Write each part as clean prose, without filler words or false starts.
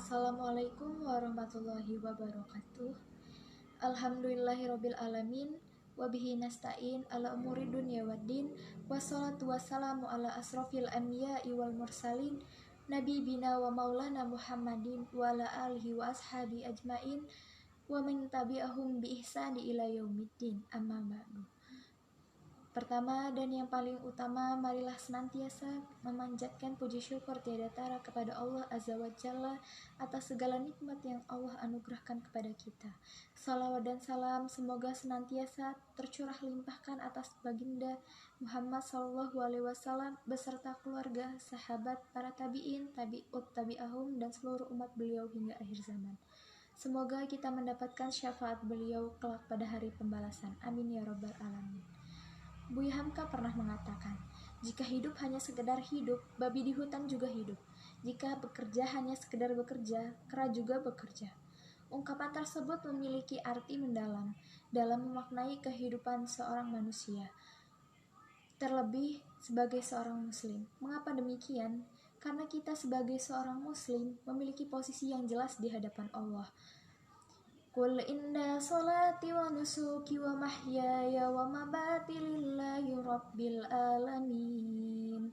Assalamualaikum warahmatullahi wabarakatuh. Alhamdulillahirabbil alamin wa bihi nasta'in ala umuri dunya waddin. Wassalatu wassalamu ala asrofil anbiya'i wal mursalin nabi bina wa maulana Muhammadin wa ala alihi wa ashabi ajmain wa man tabi'ahum bi ihsani ila yaumiddin. Amma ba'du. Pertama dan yang paling utama, marilah senantiasa memanjatkan puji syukur tiada tara kepada Allah Azza wa Jalla atas segala nikmat yang Allah anugerahkan kepada kita. Salawat dan salam semoga senantiasa tercurah limpahkan atas baginda Muhammad SAW beserta keluarga, sahabat, para tabi'in, tabi'ut tabi'ahum dan seluruh umat beliau hingga akhir zaman. Semoga kita mendapatkan syafaat beliau kelak pada hari pembalasan. Amin ya rabbal alamin. Buya Hamka pernah mengatakan, jika hidup hanya sekedar hidup, babi di hutan juga hidup. Jika bekerja hanya sekedar bekerja, kera juga bekerja. Ungkapan tersebut memiliki arti mendalam dalam memaknai kehidupan seorang manusia, terlebih sebagai seorang muslim. Mengapa demikian? Karena kita sebagai seorang muslim memiliki posisi yang jelas di hadapan Allah. Qul inna salati wa nusuki wa mahyaya wa mamati lillahi rabbil alamin.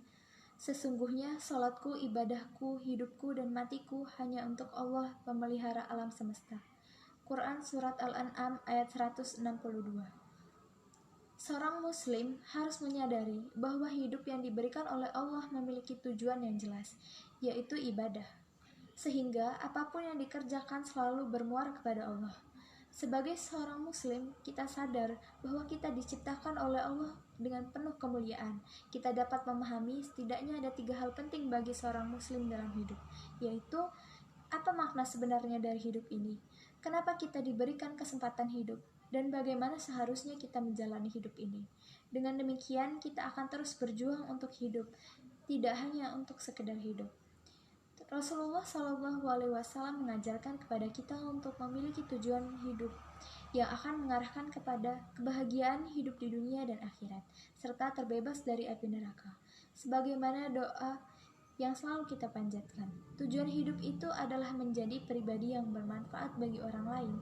Sesungguhnya salatku, ibadahku, hidupku dan matiku hanya untuk Allah, pemelihara alam semesta. Quran Surat Al-An'am ayat 162. Seorang muslim harus menyadari bahwa hidup yang diberikan oleh Allah memiliki tujuan yang jelas, yaitu ibadah. Sehingga apapun yang dikerjakan selalu bermuara kepada Allah. Sebagai seorang muslim, kita sadar bahwa kita diciptakan oleh Allah dengan penuh kemuliaan. Kita dapat memahami setidaknya ada 3 hal penting bagi seorang muslim dalam hidup, yaitu apa makna sebenarnya dari hidup ini, kenapa kita diberikan kesempatan hidup, dan bagaimana seharusnya kita menjalani hidup ini. Dengan demikian, kita akan terus berjuang untuk hidup, tidak hanya untuk sekedar hidup. Rasulullah SAW mengajarkan kepada kita untuk memiliki tujuan hidup yang akan mengarahkan kepada kebahagiaan hidup di dunia dan akhirat, serta terbebas dari api neraka. Sebagaimana doa yang selalu kita panjatkan, tujuan hidup itu adalah menjadi pribadi yang bermanfaat bagi orang lain.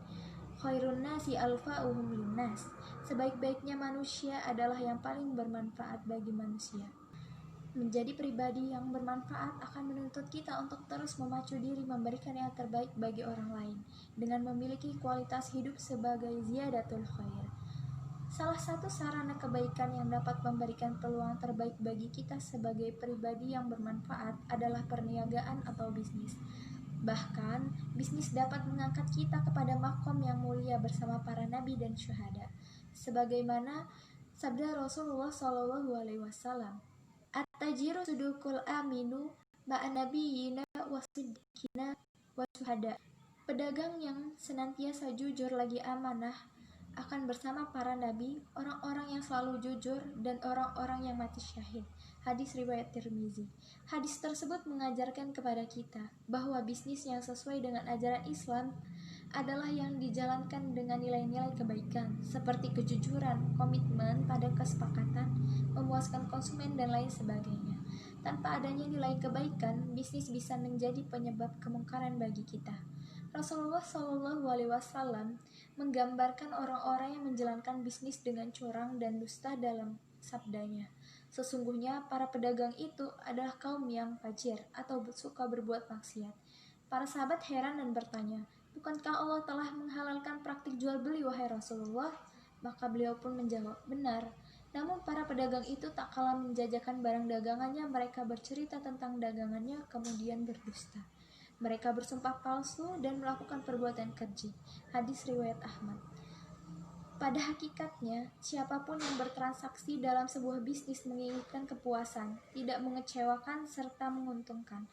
Khairun nasi alfa'uhum linnas. Sebaik-baiknya manusia adalah yang paling bermanfaat bagi manusia. Menjadi pribadi yang bermanfaat akan menuntut kita untuk terus memacu diri memberikan yang terbaik bagi orang lain dengan memiliki kualitas hidup sebagai ziyadatul khair. Salah satu sarana kebaikan yang dapat memberikan peluang terbaik bagi kita sebagai pribadi yang bermanfaat adalah perniagaan atau bisnis. Bahkan, bisnis dapat mengangkat kita kepada makom yang mulia bersama para nabi dan syuhada. Sebagaimana sabda Rasulullah SAW, At-tajiru sudukul aminu ma'an nabiyina wasidkina wasuhada. Pedagang yang senantiasa jujur lagi amanah akan bersama para nabi, orang-orang yang selalu jujur, dan orang-orang yang mati syahid. Hadis riwayat Tirmizi. Hadis tersebut mengajarkan kepada kita bahwa bisnis yang sesuai dengan ajaran Islam adalah yang dijalankan dengan nilai-nilai kebaikan seperti kejujuran, komitmen pada kesepakatan, memuaskan konsumen dan lain sebagainya. Tanpa adanya nilai kebaikan, bisnis bisa menjadi penyebab kemungkaran bagi kita. Rasulullah SAW menggambarkan orang-orang yang menjalankan bisnis dengan curang dan dusta dalam sabdanya. Sesungguhnya para pedagang itu adalah kaum yang fajir atau suka berbuat maksiat. Para sahabat heran dan bertanya, bukankah Allah telah menghalalkan praktik jual beli wahai Rasulullah? Maka beliau pun menjawab, benar. Namun para pedagang itu tak kalah menjajakan barang dagangannya, mereka bercerita tentang dagangannya kemudian berdusta. Mereka bersumpah palsu dan melakukan perbuatan keji. Hadis riwayat Ahmad. Pada hakikatnya, siapapun yang bertransaksi dalam sebuah bisnis menginginkan kepuasan, tidak mengecewakan serta menguntungkan.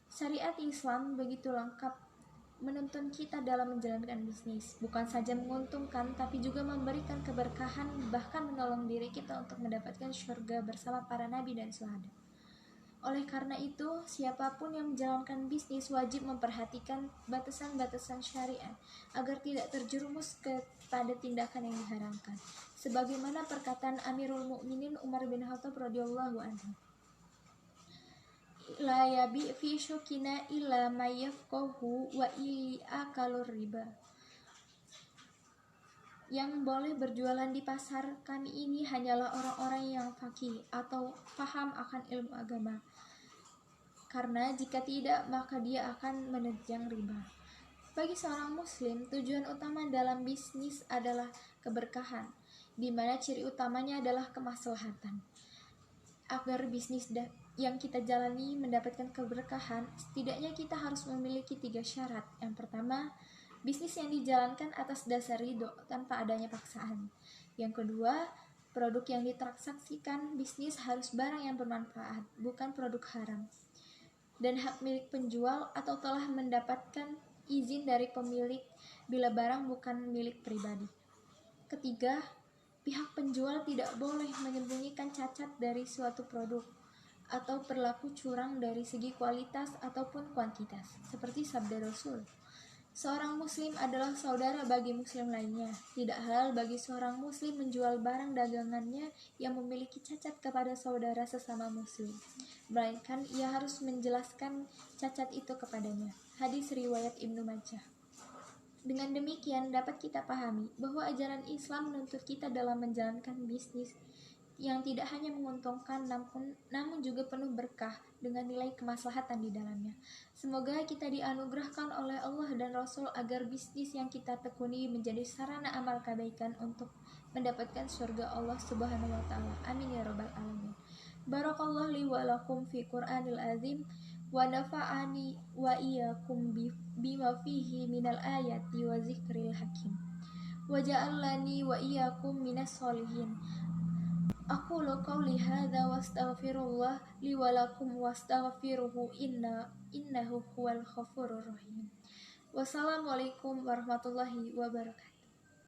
Syariat Islam begitu lengkap menuntun kita dalam menjalankan bisnis, bukan saja menguntungkan, tapi juga memberikan keberkahan, bahkan menolong diri kita untuk mendapatkan syurga bersama para nabi dan syuhada. Oleh karena itu, siapapun yang menjalankan bisnis wajib memperhatikan batasan-batasan syariat agar tidak terjerumus kepada tindakan yang diharamkan. Sebagaimana perkataan Amirul Mukminin Umar bin Khattab radhiyallahu anhu, la yabi fi syukina illa may yafqahu wa akalu riba. Yang boleh berjualan di pasar kami ini hanyalah orang-orang yang faqih atau paham akan ilmu agama. Karena jika tidak, maka dia akan menerjang riba. Bagi seorang muslim, tujuan utama dalam bisnis adalah keberkahan, di mana ciri utamanya adalah kemaslahatan. Agar bisnis yang kita jalani mendapatkan keberkahan, setidaknya kita harus memiliki 3 syarat. Yang pertama, bisnis yang dijalankan atas dasar ridho tanpa adanya paksaan. Yang kedua, produk yang ditransaksikan bisnis harus barang yang bermanfaat, bukan produk haram. Dan hak milik penjual atau telah mendapatkan izin dari pemilik bila barang bukan milik pribadi. Ketiga, pihak penjual tidak boleh menyembunyikan cacat dari suatu produk atau berlaku curang dari segi kualitas ataupun kuantitas, seperti sabda Rasul. Seorang muslim adalah saudara bagi muslim lainnya. Tidak halal bagi seorang muslim menjual barang dagangannya yang memiliki cacat kepada saudara sesama muslim, melainkan ia harus menjelaskan cacat itu kepadanya. Hadis riwayat Ibnu Majah. Dengan demikian dapat kita pahami bahwa ajaran Islam menuntut kita dalam menjalankan bisnis yang tidak hanya menguntungkan namun juga penuh berkah dengan nilai kemaslahatan di dalamnya. Semoga kita dianugerahkan oleh Allah dan Rasul agar bisnis yang kita tekuni menjadi sarana amal kebaikan untuk mendapatkan surga Allah Subhanahu wa taala. Amin ya rabbal alamin. Barakallahu li wa lakum fi Qur'anil azim wa nafa'ani wa iyyakum bima fihi minal ayati wa zikril hakim. Wa ja'alani wa iyyakum minas solihin. Aqulu qawli hadza wastaghfirullah li wa lakum wastaghfiruhu innahu huwal ghafurur rahim. Wassalamualaikum warahmatullahi wabarakatuh.